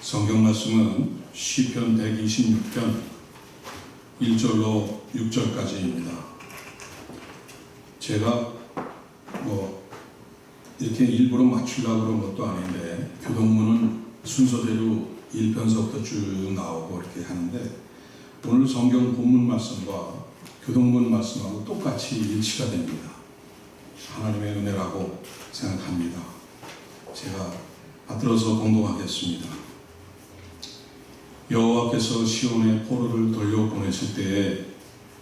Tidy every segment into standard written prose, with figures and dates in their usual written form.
성경 말씀은 시편 126편 1절로 6절까지입니다. 제가 이렇게 일부러 맞추려고 그런 것도 아닌데 교동문은 순서대로 1편서부터 쭉 나오고 이렇게 하는데 오늘 성경 본문 말씀과 교동문 말씀하고 똑같이 일치가 됩니다. 하나님의 은혜라고 생각합니다. 제가 받들어서 공동하겠습니다. 여호와께서 시온의 포로를 돌려보내실 때에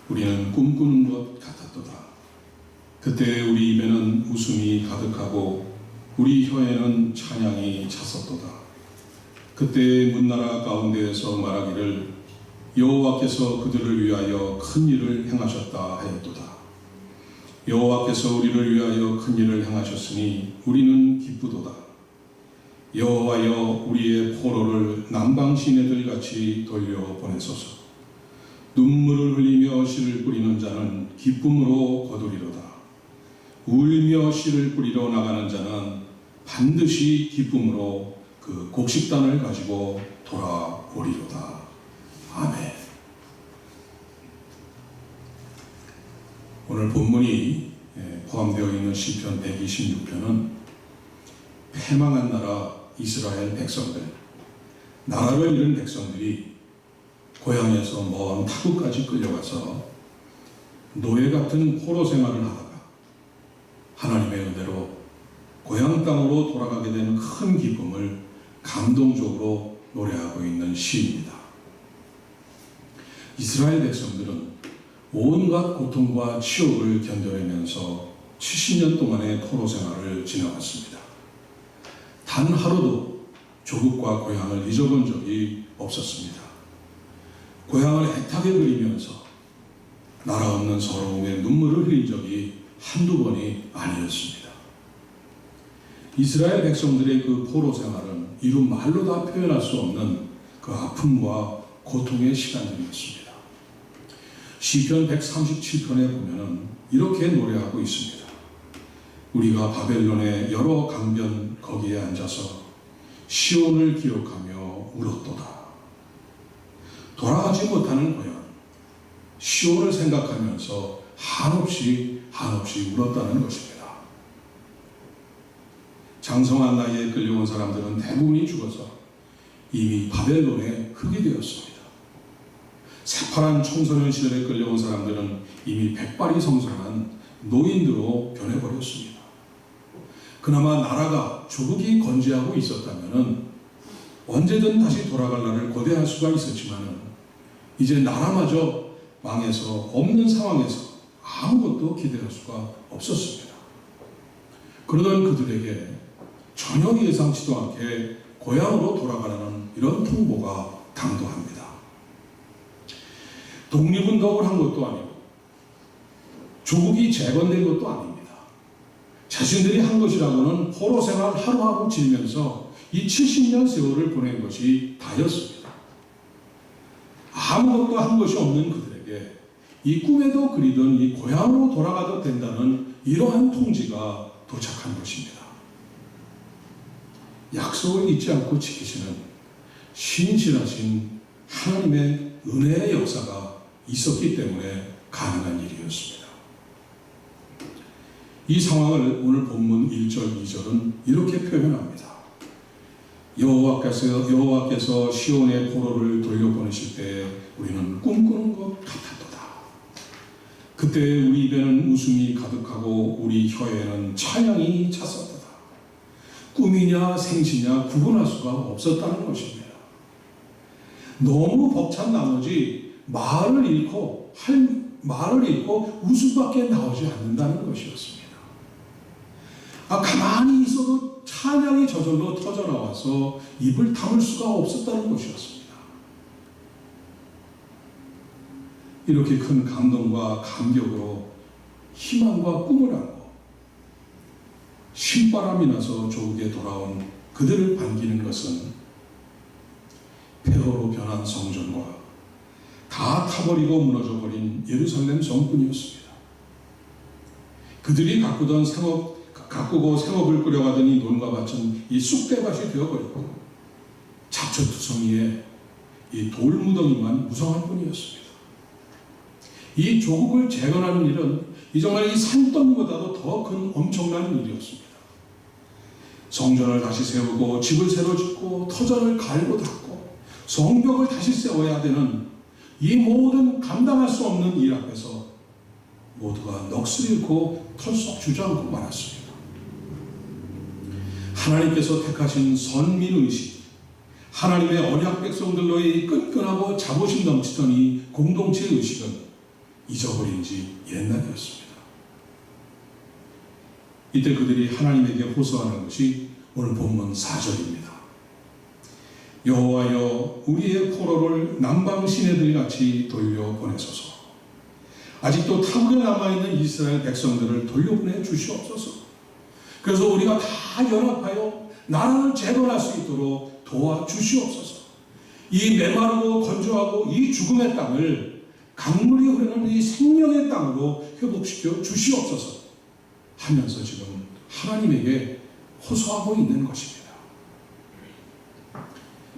우리는 꿈꾸는 것 같았도다. 그때 우리 입에는 웃음이 가득하고 우리 혀에는 찬양이 찼었도다. 그때 문나라 가운데에서 말하기를 여호와께서 그들을 위하여 큰 일을 행하셨다 하였도다. 여호와께서 우리를 위하여 큰 일을 행하셨으니 우리는 기쁘도다. 여호와여 우리의 포로를 남방 시내들 같이 돌려보내소서. 눈물을 흘리며 씨를 뿌리는 자는 기쁨으로 거두리로다. 울며 씨를 뿌리러 나가는 자는 반드시 기쁨으로 그 곡식단을 가지고 돌아오리로다. 아멘. 오늘 본문이 포함되어 있는 시편 126편은 패망한 나라 이스라엘 백성들, 나라를 잃은 백성들이 고향에서 먼 타국까지 끌려가서 노예 같은 포로 생활을 하다가 하나님의 은혜로 고향 땅으로 돌아가게 되는 큰 기쁨을 감동적으로 노래하고 있는 시입니다. 이스라엘 백성들은 온갖 고통과 치욕을 견뎌내면서 70년 동안의 포로 생활을 지나갔습니다. 단 하루도 조국과 고향을 잊어본 적이 없었습니다. 고향을 애타게 그리면서 나라 없는 서러움에 눈물을 흘린 적이 한두 번이 아니었습니다. 이스라엘 백성들의 그 포로 생활은 이루 말로 다 표현할 수 없는 그 아픔과 고통의 시간들이었습니다. 시편 137편에 보면은 이렇게 노래하고 있습니다. 우리가 바벨론의 여러 강변 거기에 앉아서 시온을 기억하며 울었도다. 돌아가지 못하는 고향 시온을 생각하면서 한없이 울었다는 것입니다. 장성한 나이에 끌려온 사람들은 대부분이 죽어서 이미 바벨론의 흙이 되었습니다. 새파란 청소년 시절에 끌려온 사람들은 이미 백발이 성장한 노인으로 변해버렸습니다. 그나마 나라가 조국이 건재하고 있었다면 언제든 다시 돌아갈 날을 고대할 수가 있었지만 이제 나라마저 망해서 없는 상황에서 아무것도 기대할 수가 없었습니다. 그러던 그들에게 전혀 예상치도 않게 고향으로 돌아가라는 이런 통보가 당도합니다. 독립운동을 한 것도 아니고 조국이 재건된 것도 아닙니다. 자신들이 한 것이라고는 포로 생활 하루하루 지내면서 이 70년 세월을 보낸 것이 다였습니다. 아무것도 한 것이 없는 그들에게 이 꿈에도 그리던 이 고향으로 돌아가도 된다는 이러한 통지가 도착한 것입니다. 약속을 잊지 않고 지키시는 신실하신 하나님의 은혜의 역사가 있었기 때문에 가능한 일이었습니다. 이 상황을 오늘 본문 1절, 2절은 이렇게 표현합니다. 여호와께서 시온의 포로를 돌려보내실 때 우리는 꿈꾸는 것 같았도다. 그때 우리 입에는 웃음이 가득하고 우리 혀에는 찬양이 찼었도다. 꿈이냐 생시냐 구분할 수가 없었다는 것입니다. 너무 벅찬 나머지 말을 잃고 웃음밖에 나오지 않는다는 것이었습니다. 가만히 있어도 찬양이 저절로 터져나와서 입을 다물 수가 없었다는 것이었습니다. 이렇게 큰 감동과 감격으로 희망과 꿈을 안고 신바람이 나서 조국에 돌아온 그들을 반기는 것은 폐허로 변한 성전과 다 타버리고 무너져버린 예루살렘 성뿐이었습니다. 그들이 가꾸고 생업을 꾸려가더니 논과 밭은 이 쑥대밭이 되어버렸고 잡초투성이에 이 돌무더기만 무성할 뿐이었습니다. 이 조국을 재건하는 일은 정말 이 산더미보다도 더 큰 엄청난 일이었습니다. 성전을 다시 세우고 집을 새로 짓고 터전을 갈고 닦고 성벽을 다시 세워야 되는 이 모든 감당할 수 없는 일 앞에서 모두가 넋을 잃고 털썩 주저앉고 말았습니다. 하나님께서 택하신 선민의식, 하나님의 언약 백성들로의 끈끈하고 자부심 넘치던 이 공동체 의식은 잊어버린 지 옛날이었습니다. 이때 그들이 하나님에게 호소하는 것이 오늘 본문 4절입니다. 여호와여, 우리의 포로를 남방 시내들같이 돌려보내소서. 아직도 타국에 남아있는 이스라엘 백성들을 돌려보내 주시옵소서. 그래서 우리가 다 연합하여 나라를 재건할 수 있도록 도와주시옵소서. 이 메마르고 건조하고 이 죽음의 땅을 강물이 흐르는 이 생명의 땅으로 회복시켜 주시옵소서 하면서 지금 하나님에게 호소하고 있는 것입니다.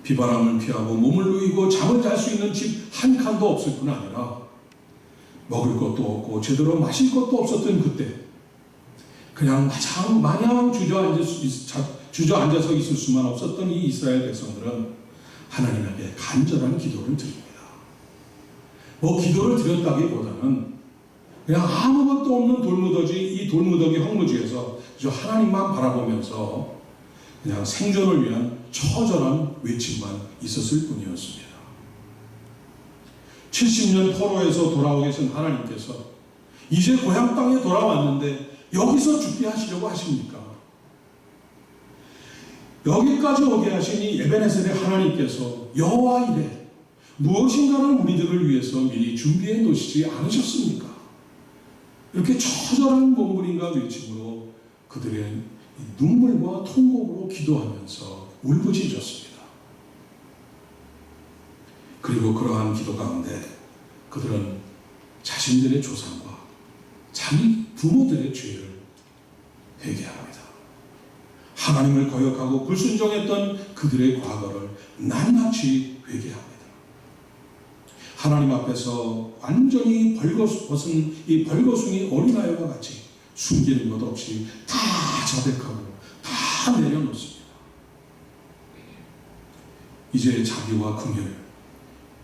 비바람을 피하고 몸을 누이고 잠을 잘 수 있는 집 한 칸도 없을 뿐 아니라 먹을 것도 없고 제대로 마실 것도 없었던 그때 그냥 마냥 주저앉아서 있을 수만 없었던 이 이스라엘 백성들은 하나님에게 간절한 기도를 드립니다. 기도를 드렸다기보다는 그냥 아무것도 없는 이 돌무더기 황무지에서 하나님만 바라보면서 그냥 생존을 위한 처절한 외침만 있었을 뿐이었습니다. 70년 포로에서 돌아오 계신 하나님께서 이제 고향 땅에 돌아왔는데 여기서 죽게 하시려고 하십니까? 여기까지 오게 하신 이 에베네셀의 하나님께서 여호와 이레 무엇인가를 우리들을 위해서 미리 준비해 놓으시지 않으셨습니까? 이렇게 처절한 몸부림과 외침으로 그들의 눈물과 통곡으로 기도하면서 울부짖었습니다. 그리고 그러한 기도 가운데 그들은 자신들의 조상과 자기 부모들의 죄를 회개합니다. 하나님을 거역하고 불순종했던 그들의 과거를 낱낱이 회개합니다. 하나님 앞에서 완전히 벌거벗은 이 벌거숭이 어린아이와 같이 숨기는 것 없이 다 자백하고 다 내려놓습니다. 이제 자비와 긍휼,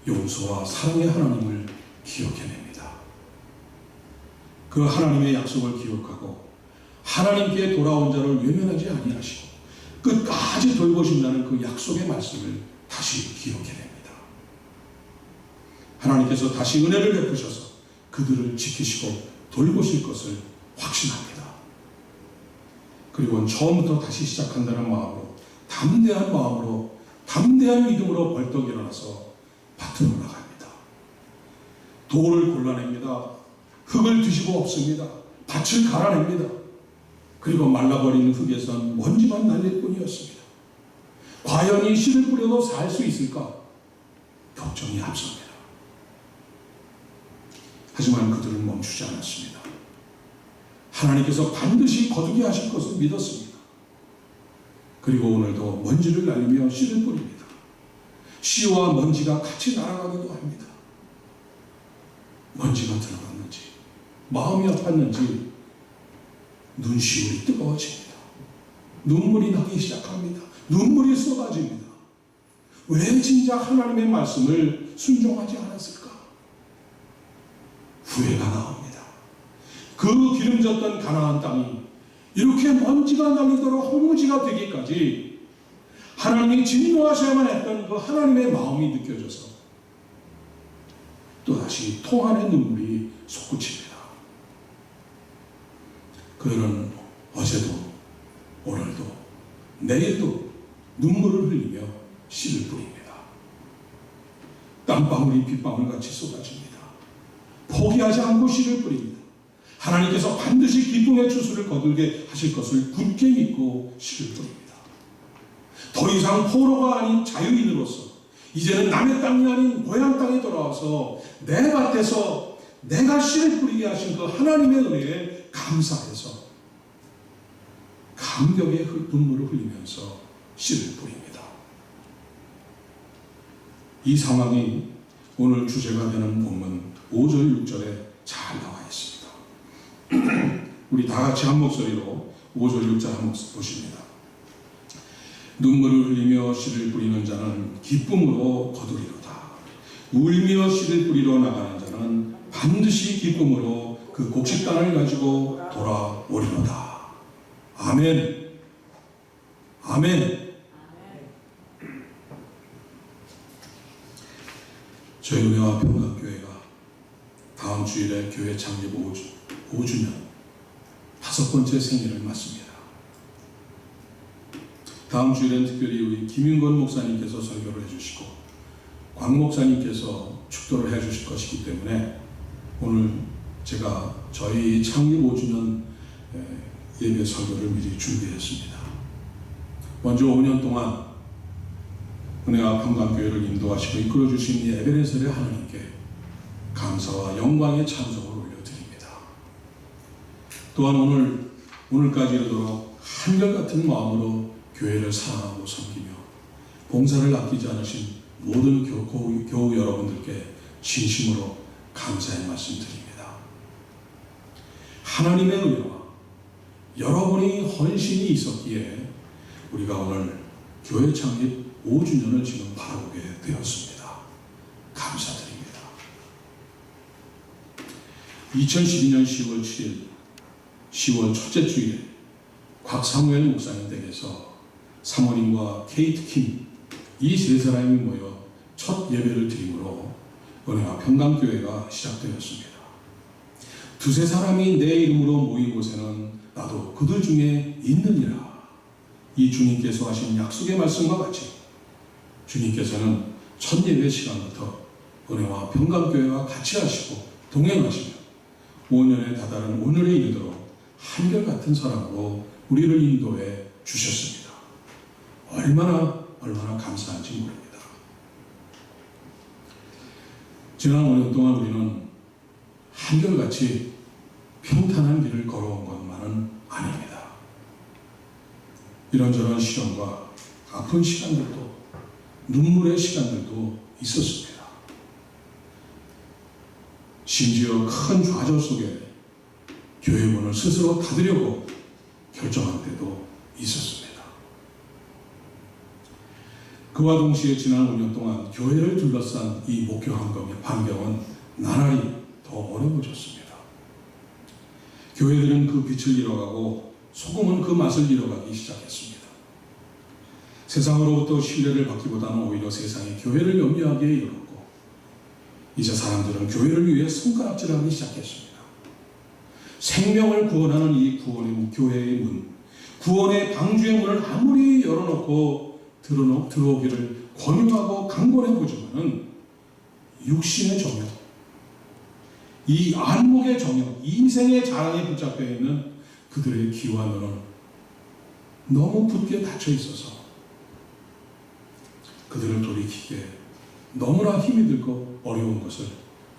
용서와 사랑의 하나님을 기억해냅니다. 그 하나님의 약속을 기억하고 하나님께 돌아온 자를 외면하지 아니하시고 끝까지 돌보신다는 그 약속의 말씀을 다시 기억해냅니다. 하나님께서 다시 은혜를 베푸셔서 그들을 지키시고 돌보실 것을 확신합니다. 그리고 처음부터 다시 시작한다는 마음으로 담대한 마음으로 담대한 믿음으로 벌떡 일어나서 밭으로 나갑니다. 돌을 골라냅니다. 흙을 뒤집어 엎습니다. 밭을 갈아냅니다. 그리고 말라버린 흙에선 먼지만 날릴 뿐이었습니다. 과연 이 씨를 뿌려도 살 수 있을까? 걱정이 앞섭니다. 하지만 그들은 멈추지 않았습니다. 하나님께서 반드시 거두게 하실 것을 믿었습니다. 그리고 오늘도 먼지를 날리며 씨를 뿌립니다. 씨와 먼지가 같이 날아가기도 합니다. 먼지가 들어갔는지 마음이 아팠는지 눈시울이 뜨거워집니다. 눈물이 나기 시작합니다. 눈물이 쏟아집니다. 왜 진짜 하나님의 말씀을 순종하지 않았을까? 후회가 나옵니다. 그 기름졌던 가나안 땅이 이렇게 먼지가 날리도록 황무지가 되기까지 하나님이 진노하셔야만 했던 그 하나님의 마음이 느껴져서 또다시 통한의 눈물이 솟구칩니다. 그들은 어제도 오늘도 내일도 눈물을 흘리며 씨를 뿌립니다. 땀방울이 빗방울같이 쏟아집니다. 포기하지 않고 씨를 뿌립니다. 하나님께서 반드시 기쁨의 추수를 거두게 하실 것을 굳게 믿고 씨를 뿌립니다. 더 이상 포로가 아닌 자유인으로서 이제는 남의 땅이 아닌 고향 땅에 돌아와서 내 밭에서 내가 씨를 뿌리게 하신 그 하나님의 은혜에 감사해서 감격의 눈물을 흘리면서 씨를 뿌립니다. 이 상황이 오늘 주제가 되는 본문 5절 6절에 잘 나와 있습니다. 우리 다 같이 한 목소리로 5절 6절 한번 보십니다. 눈물을 흘리며 씨를 뿌리는 자는 기쁨으로 거두리로다. 울며 씨를 뿌리러 나가는 자는 반드시 기쁨으로 그 곡식단을 가지고 돌아오리로다. 아멘. 아멘. 저희 은혜와 평강교회가 다음 주일에 교회 창립 5주년 5번째 생일을 맞습니다. 다음 주일엔 특별히 우리 김윤건 목사님께서 설교를 해주시고 광 목사님께서 축도를 해주실 것이기 때문에 오늘 제가 저희 창립 5주년 예배 설교를 미리 준비했습니다. 먼저 5년 동안 은혜와 평강교회를 인도하시고 이끌어주신 이 에베네셀의 하나님께 감사와 영광의 찬송을 올려드립니다. 또한 오늘까지 이르도록 한결같은 마음으로 교회를 사랑하고 섬기며 봉사를 아끼지 않으신 모든 교우 여러분들께 진심으로 감사의 말씀 드립니다. 하나님의 은혜와 여러분의 헌신이 있었기에 우리가 오늘 교회 창립 5주년을 지금 바라보게 되었습니다. 감사드립니다. 2012년 10월 7일 10월 첫째 주일에 곽사무엘 목사님 댁에서 사모님과 케이트 킴 이 세 사람이 모여 첫 예배를 드림으로 은혜와 평강교회가 시작되었습니다. 두세 사람이 내 이름으로 모인 곳에는 나도 그들 중에 있느니라. 이 주님께서 하신 약속의 말씀과 같이 주님께서는 첫 예배 시간부터 은혜와 평강교회와 같이 하시고 동행하시며 5년에 다다른 오늘에 이르도록 한결같은 사랑으로 우리를 인도해 주셨습니다. 얼마나 감사한지 모릅니다. 지난 5년 동안 우리는 한결같이 평탄한 길을 걸어온 것만은 아닙니다. 이런저런 시련과 아픈 시간들도 눈물의 시간들도 있었습니다. 심지어 큰 좌절 속에 교회 문을 스스로 닫으려고 결정한 때도 있었습니다. 그와 동시에 지난 5년 동안 교회를 둘러싼 이 목표 환경은 나날이 더 어려워졌습니다. 교회들은 그 빛을 잃어가고 소금은 그 맛을 잃어가기 시작했습니다. 세상으로부터 신뢰를 받기보다는 오히려 세상이 교회를 염려하기에 이르렀고 이제 사람들은 교회를 위해 손가락질하기 시작했습니다. 생명을 구원하는 이 교회의 문, 구원의 방주의 문을 아무리 열어놓고 들어오기를 권유하고 강권해보지만은 육신의 정욕, 이 안목의 정욕, 이생의 자랑에 붙잡혀 있는 그들의 귀와 눈은 너무 굳게 닫혀 있어서 그들을 돌이키기에 너무나 힘이 들고 어려운 것을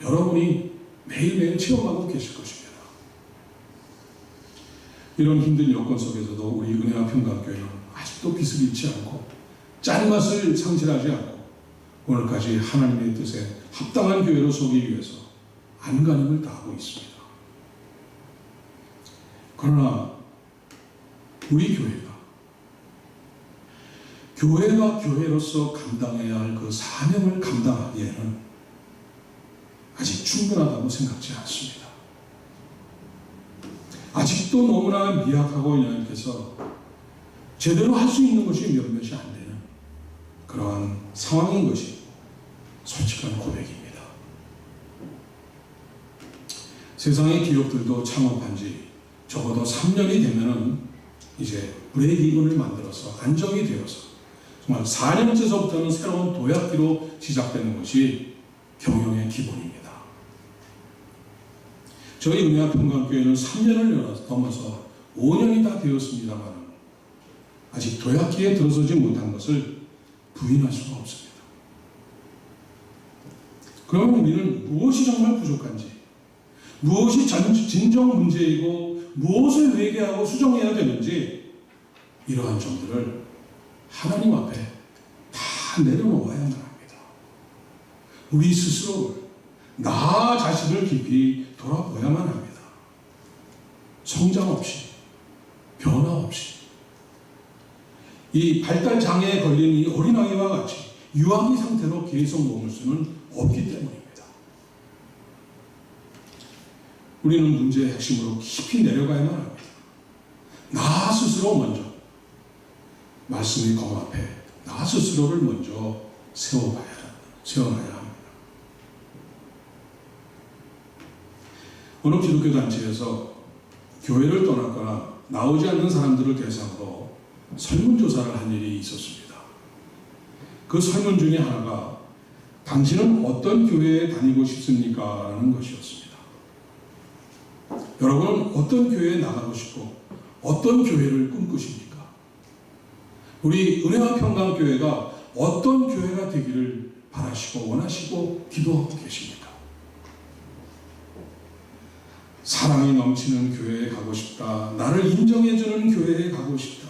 여러분이 매일매일 체험하고 계실 것입니다. 이런 힘든 여건 속에서도 우리 은혜와 평강교회는 아직도 빛을 잃지 않고 짠맛을 상실하지 않고 오늘까지 하나님의 뜻에 합당한 교회로 서기 위해서 안간힘을 다하고 있습니다. 그러나 우리 교회가 교회로서 감당해야 할 그 사명을 감당하기에는 아직 충분하다고 생각지 않습니다. 아직도 너무나 미약하고 연약해서 제대로 할 수 있는 것이 몇몇이 안 되는 그러한 상황인 것이 솔직한 고백입니다. 세상의 기업들도 창업한 지 적어도 3년이 되면은 이제 브레이크 이븐을 만들어서 안정이 되어서 정말 4년째서부터는 새로운 도약기로 시작되는 것이 경영의 기본입니다. 저희 은혜와 평강교회는 3년을 넘어서 5년이 다 되었습니다만 아직 도약기에 들어서지 못한 것을 부인할 수가 없습니다. 그러면 우리는 무엇이 정말 부족한지, 무엇이 진정 문제이고 무엇을 회개하고 수정해야 되는지 이러한 점들을 하나님 앞에 다 내려놓아야만 합니다. 우리 스스로를, 나 자신을 깊이 돌아보야만 합니다. 성장 없이, 변화 없이, 이 발달 장애에 걸린 이 어린아이와 같이 유아기 상태로 계속 머물 수는 없기 때문입니다. 우리는 문제의 핵심으로 깊이 내려가야만 합니다. 나 스스로 먼저, 말씀이 검 앞에 나 스스로를 먼저 세워놔야 합니다. 어느 기독교 단체에서 교회를 떠났거나 나오지 않는 사람들을 대상으로 설문조사를 한 일이 있었습니다. 그 설문 중에 하나가 당신은 어떤 교회에 다니고 싶습니까? 라는 것이었습니다. 여러분은 어떤 교회에 나가고 싶고 어떤 교회를 꿈꾸십니까? 우리 은혜와 평강교회가 어떤 교회가 되기를 바라시고 원하시고 기도하고 계십니까? 사랑이 넘치는 교회에 가고 싶다. 나를 인정해주는 교회에 가고 싶다.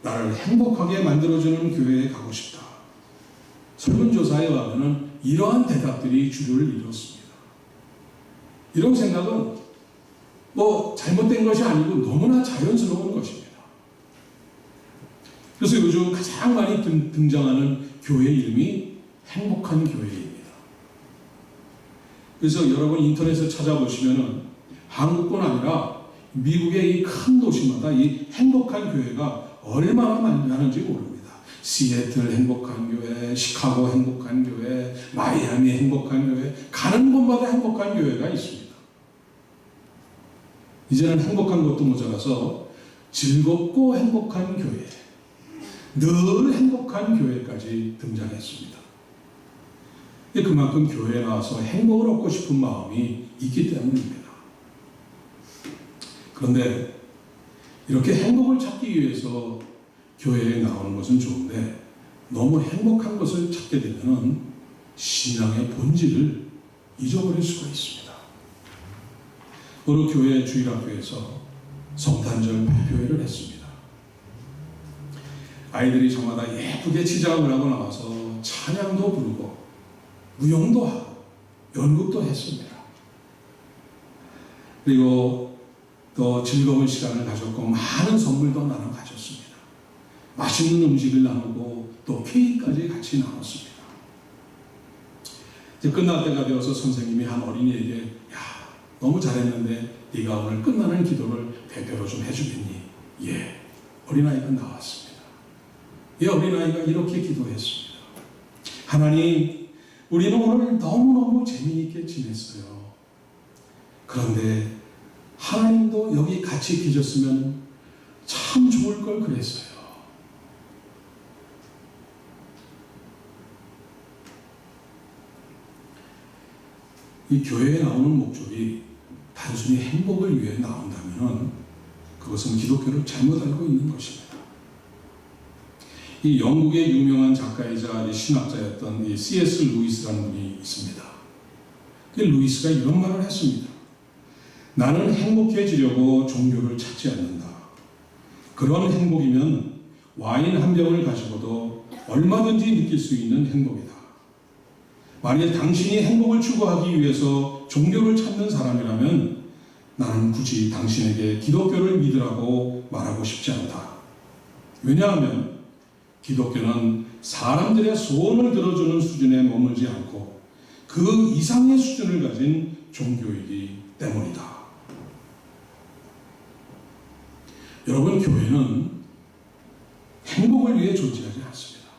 나를 행복하게 만들어주는 교회에 가고 싶다. 설문조사에 가면은 이러한 대답들이 주류를 이뤘습니다. 이런 생각은 잘못된 것이 아니고 너무나 자연스러운 것입니다. 그래서 요즘 가장 많이 등장하는 교회 이름이 행복한 교회입니다. 그래서 여러분 인터넷에 찾아보시면은 한국뿐 아니라 미국의 이 큰 도시마다 이 행복한 교회가 얼마나 많은지 모릅니다. 시애틀 행복한 교회, 시카고 행복한 교회, 마이애미 행복한 교회, 가는 곳마다 행복한 교회가 있습니다. 이제는 행복한 것도 모자라서 즐겁고 행복한 교회, 늘 행복한 교회까지 등장했습니다. 그만큼 교회에 나와서 행복을 얻고 싶은 마음이 있기 때문입니다. 그런데 이렇게 행복을 찾기 위해서 교회에 나오는 것은 좋은데 너무 행복한 것을 찾게 되면 신앙의 본질을 잊어버릴 수가 있습니다. 어느 교회 주일학교에서 성탄절 발표회를 했습니다. 아이들이 저마다 예쁘게 치장을 하고 나와서 찬양도 부르고 무용도 하고 연극도 했습니다. 그리고 또 즐거운 시간을 가졌고 많은 선물도 나눠 가졌습니다. 맛있는 음식을 나누고 또 케이크까지 같이 나눴습니다. 이제 끝날 때가 되어서 선생님이 한 어린이에게 야, 너무 잘했는데 네가 오늘 끝나는 기도를 대표로 좀 해주겠니? 예, 어린아이가 나왔습니다. 이 어린아이가 이렇게 기도했습니다. 하나님, 우리는 오늘 너무너무 재미있게 지냈어요. 그런데 하나님도 여기 같이 계셨으면 참 좋을 걸 그랬어요. 이 교회에 나오는 목적이 단순히 행복을 위해 나온다면 그것은 기독교를 잘못 알고 있는 것입니다. 이 영국의 유명한 작가이자 신학자였던 이 C.S. 루이스라는 분이 있습니다. 루이스가 이런 말을 했습니다. 나는 행복해지려고 종교를 찾지 않는다. 그런 행복이면 와인 한 병을 가지고도 얼마든지 느낄 수 있는 행복이다. 만일 당신이 행복을 추구하기 위해서 종교를 찾는 사람이라면 나는 굳이 당신에게 기독교를 믿으라고 말하고 싶지 않다. 왜냐하면 기독교는 사람들의 소원을 들어주는 수준에 머물지 않고 그 이상의 수준을 가진 종교이기 때문이다. 여러분, 교회는 행복을 위해 존재하지 않습니다.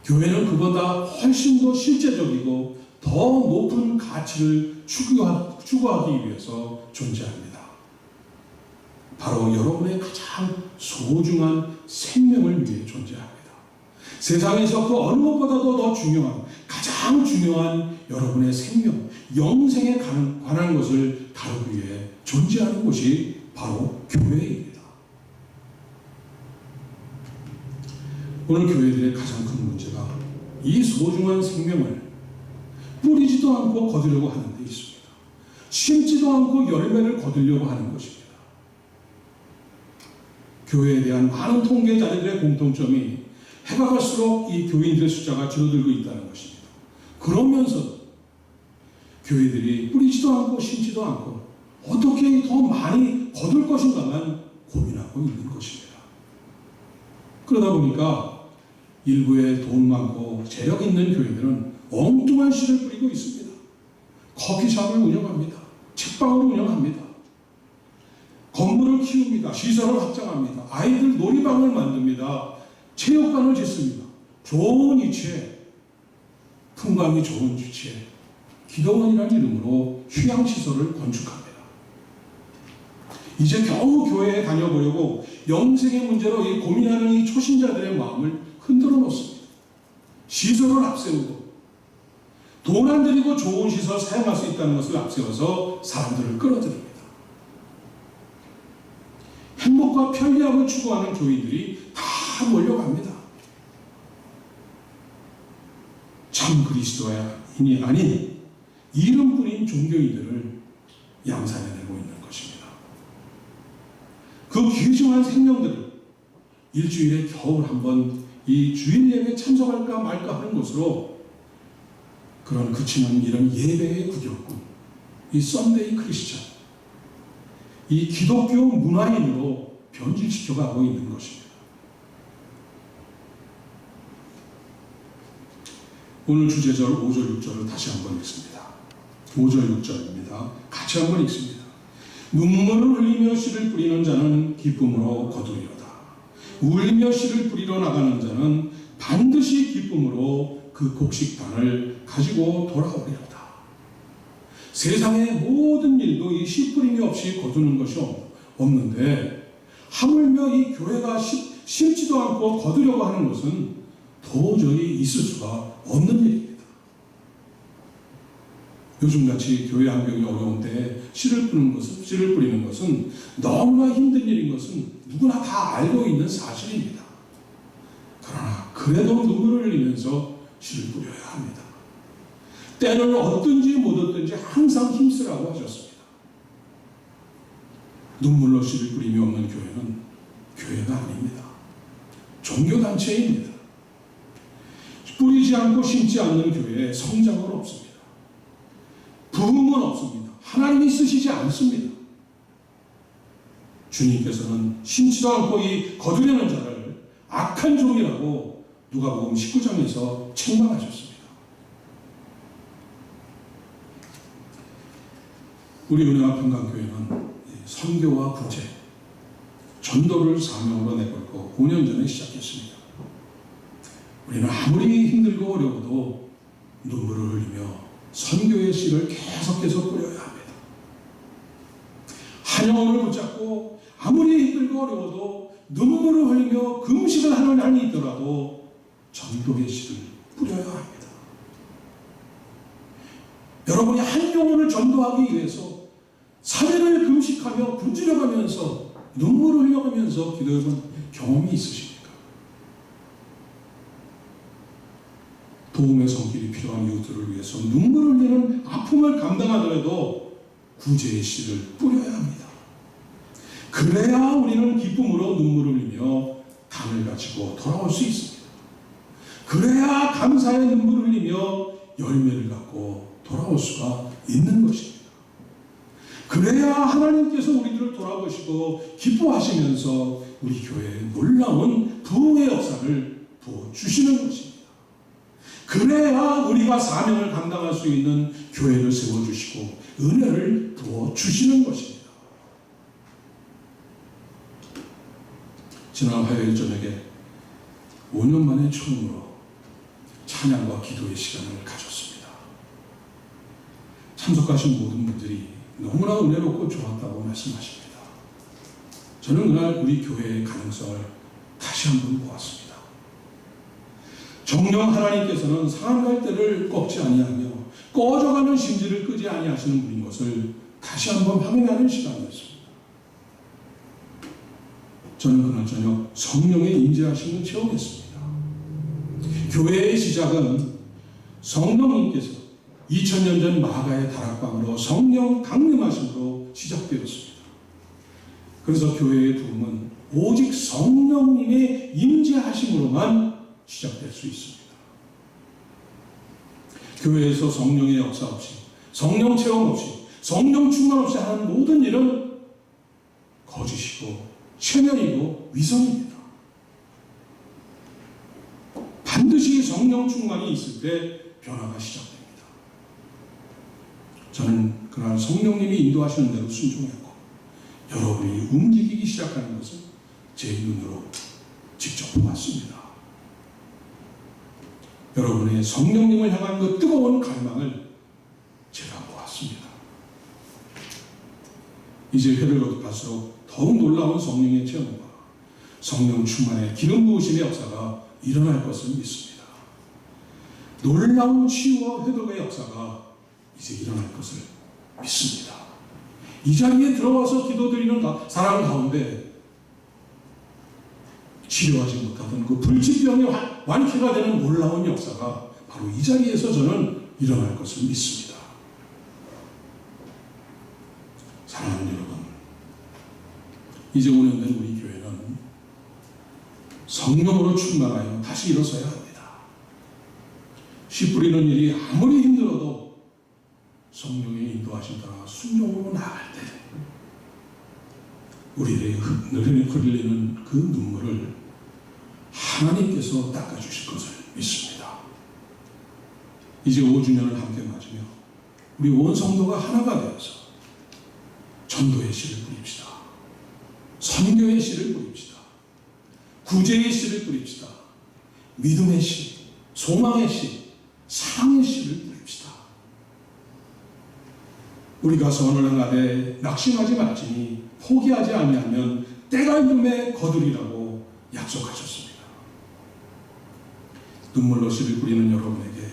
교회는 그보다 훨씬 더 실제적이고 더 높은 가치를 추구하기 위해서 존재합니다. 바로 여러분의 가장 소중한 생명을 위해 존재합니다. 세상에서 그 어느 것보다도 더 중요한, 가장 중요한 여러분의 생명, 영생에 관한 것을 다루기 위해 존재하는 곳이 바로 교회입니다. 오늘 교회들의 가장 큰 문제가 이 소중한 생명을 뿌리지도 않고 거두려고 하는 데 있습니다. 심지도 않고 열매를 거두려고 하는 것입니다. 교회에 대한 많은 통계자들의 공통점이 해가 갈수록 이 교인들의 숫자가 줄어들고 있다는 것입니다. 그러면서 교회들이 뿌리지도 않고 심지도 않고 어떻게 더 많이 거둘 것인가만 고민하고 있는 것입니다. 그러다 보니까 일부의 돈 많고 재력 있는 교회들은 엉뚱한 씨를 뿌리고 있습니다. 커피숍을 운영합니다. 책방을 운영합니다. 건물을 키웁니다. 시설을 확장합니다. 아이들 놀이방을 만듭니다. 체육관을 짓습니다. 좋은 위치에, 풍광이 좋은 위치에 기도원이라는 이름으로 휴양시설을 건축합니다. 이제 겨우 교회에 다녀보려고 영생의 문제로 고민하는 이 초신자들의 마음을 흔들어 놓습니다. 시설을 앞세우고 돈 안 들이고 좋은 시설 사용할 수 있다는 것을 앞세워서 사람들을 끌어들입니다. 행복과 편리함을 추구하는 교인들이 다 몰려갑니다. 참 그리스도인이 아닌 이름뿐인 종교인들을 양산해내고 있는 것입니다. 그 귀중한 생명들을 일주일에 겨우 한번 이 주일 예배에 참석할까 말까 하는 것으로 그런 그치는 이런 예배의 구격꾼, 이 썬데이 크리스천, 이 기독교 문화인으로 변질시켜가고 있는 것입니다. 오늘 주제절 5절 6절을 다시 한번 읽습니다. 5절 6절입니다. 같이 한번 읽습니다. 눈물을 흘리며 씨를 뿌리는 자는 기쁨으로 거두리로다. 울며 씨를 뿌리러 나가는 자는 반드시 기쁨으로 그 곡식단을 가지고 돌아오리로다. 세상의 모든 일도 이 씨 뿌림이 없이 거두는 것이 없는데 하물며 이 교회가 심지도 않고 거두려고 하는 것은 도저히 있을 수가 없는 일입니다. 요즘같이 교회 환경이 어려운 때에 씨를 뿌리는 것은 너무나 힘든 일인 것은 누구나 다 알고 있는 사실입니다. 그러나 그래도 눈물을 흘리면서 씨를 뿌려야 합니다. 때를 얻든지 못 얻든지 항상 힘쓰라고 하셨습니다. 눈물로 씨를 뿌림이 없는 교회는 교회가 아닙니다. 종교단체입니다. 뿌리지 않고 심지 않는 교회에 성장은 없습니다. 부흥은 없습니다. 하나님이 쓰시지 않습니다. 주님께서는 심지도 않고 이 거두려는 자를 악한 종이라고 누가복음 19장에서 책망하셨습니다. 우리 은혜와 평강교회는 선교와 구제, 전도를 사명으로 내걸고 5년 전에 시작했습니다. 우리는 아무리 힘들고 어려워도 눈물을 흘리며 선교의 씨를 계속해서 뿌려야 합니다. 한 영혼을 붙잡고 아무리 힘들고 어려워도 눈물을 흘리며 금식을 하는 한이 있더라도 전도의 씨를 뿌려야 합니다. 여러분이 한 영혼을 전도하기 위해서 3일을 금식하며 굶주려가면서 눈물을 흘려가면서 기도해본 경험이 있으십니까? 도움의 손길이 필요한 이웃들을 위해서 눈물을 흘리는 아픔을 감당하더라도 구제의 씨를 뿌려야 합니다. 그래야 우리는 기쁨으로 눈물을 흘리며 단을 가지고 돌아올 수 있습니다. 그래야 감사의 눈물을 흘리며 열매를 갖고 돌아올 수가 있는 것입니다. 그래야 하나님께서 우리들을 돌아보시고 기뻐하시면서 우리 교회에 놀라운 부흥의 역사를 부어주시는 것입니다. 그래야 우리가 사명을 감당할 수 있는 교회를 세워주시고 은혜를 부어주시는 것입니다. 지난 화요일 저녁에 5년 만에 처음으로 찬양과 기도의 시간을 가졌습니다. 참석하신 모든 분들이 너무나 은혜롭고 좋았다고 말씀하십니다. 저는 그날 우리 교회의 가능성을 다시 한번 보았습니다. 정녕 하나님께서는 상한 갈대를 꺾지 아니하며 꺼져가는 심지를 끄지 아니하시는 분인 것을 다시 한번 확인하는 시간이었습니다. 저는 그날 저녁 성령의 임재하심을 체험했습니다. 교회의 시작은 성령님께서 2000년 전 마가의 다락방으로 성령 강림하심으로 시작되었습니다. 그래서 교회의 부흥은 오직 성령님의 임재하심으로만 시작될 수 있습니다. 교회에서 성령의 역사 없이, 성령 체험 없이, 성령 충만 없이 하는 모든 일은 거짓이고 체면이고 위선입니다. 반드시 성령 충만이 있을 때 변화가 시작됩니다. 저는 그날 성령님이 인도하시는 대로 순종했고, 여러분이 움직이기 시작하는 것을 제 눈으로 직접 보았습니다. 여러분의 성령님을 향한 그 뜨거운 갈망을 제가 보았습니다. 이제 회를 거듭할수록 더욱 놀라운 성령의 체험과 성령 충만의 기름 부으심의 역사가 일어날 것을 믿습니다. 놀라운 치유와 회복의 역사가 이제 일어날 것을 믿습니다. 이 자리에 들어와서 기도드리는 사람 가운데 치료하지 못하던 그 불치병이 완쾌가 되는 놀라운 역사가 바로 이 자리에서 저는 일어날 것을 믿습니다. 사랑하는 여러분, 이제 5년 된 우리 교회는 성령으로 충만하여 다시 일어서야 합니다. 씨 뿌리는 일이 아무리 힘들어도 성령의 인도하심 따라 순종으로 나아갈 때 우리의 흘리는 그 눈물을 하나님께서 닦아주실 것을 믿습니다. 이제 5주년을 함께 맞으며 우리 온 성도가 하나가 되어서 전도의 씨를 뿌립시다. 선교의 씨를 뿌립시다. 구제의 씨를 뿌립시다. 믿음의 씨, 소망의 씨, 사랑의 씨를 뿌립시다. 우리가 선을 행하되 낙심하지 말지니 포기하지 아니하면 때가 이름에 거두리라고 약속하셨습니다. 눈물로 씨를 뿌리는 여러분에게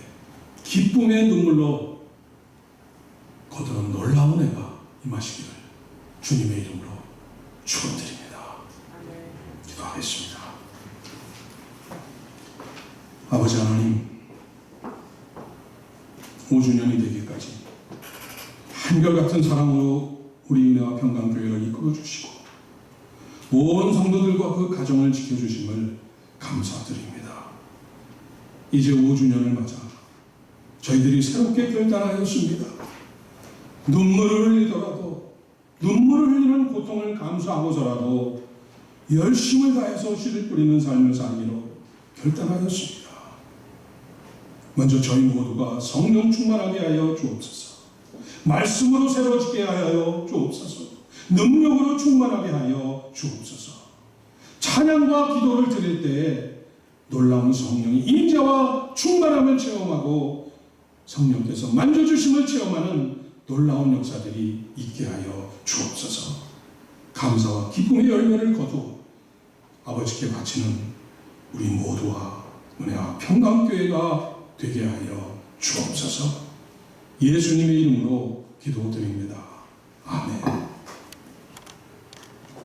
기쁨의 눈물로 거두는 놀라운 해가 임하시기를 주님의 이름으로 축원드립니다. 기도하겠습니다. 아버지 하나님, 5주년이 되기까지 한결같은 사랑으로 우리 은혜와 평강교회를 이끌어 주시고 온 성도들과 그 가정을 지켜주심을 감사드립니다. 이제 5주년을 맞아 저희들이 새롭게 결단하였습니다. 눈물을 흘리더라도, 눈물을 흘리는 고통을 감수하고서라도 열심을 다해서 씨를 뿌리는 삶을 살기로 결단하였습니다. 먼저 저희 모두가 성령 충만하게 하여 주옵소서. 말씀으로 새로지게 하여 주옵소서. 능력으로 충만하게 하여 주옵소서. 찬양과 기도를 드릴 때에 놀라운 성령이 임재와 충만함을 체험하고 성령께서 만져주심을 체험하는 놀라운 역사들이 있게 하여 주옵소서. 감사와 기쁨의 열매를 거두어 아버지께 바치는 우리 모두와 은혜와 평강교회가 되게 하여 주옵소서. 예수님의 이름으로 기도드립니다. 아멘.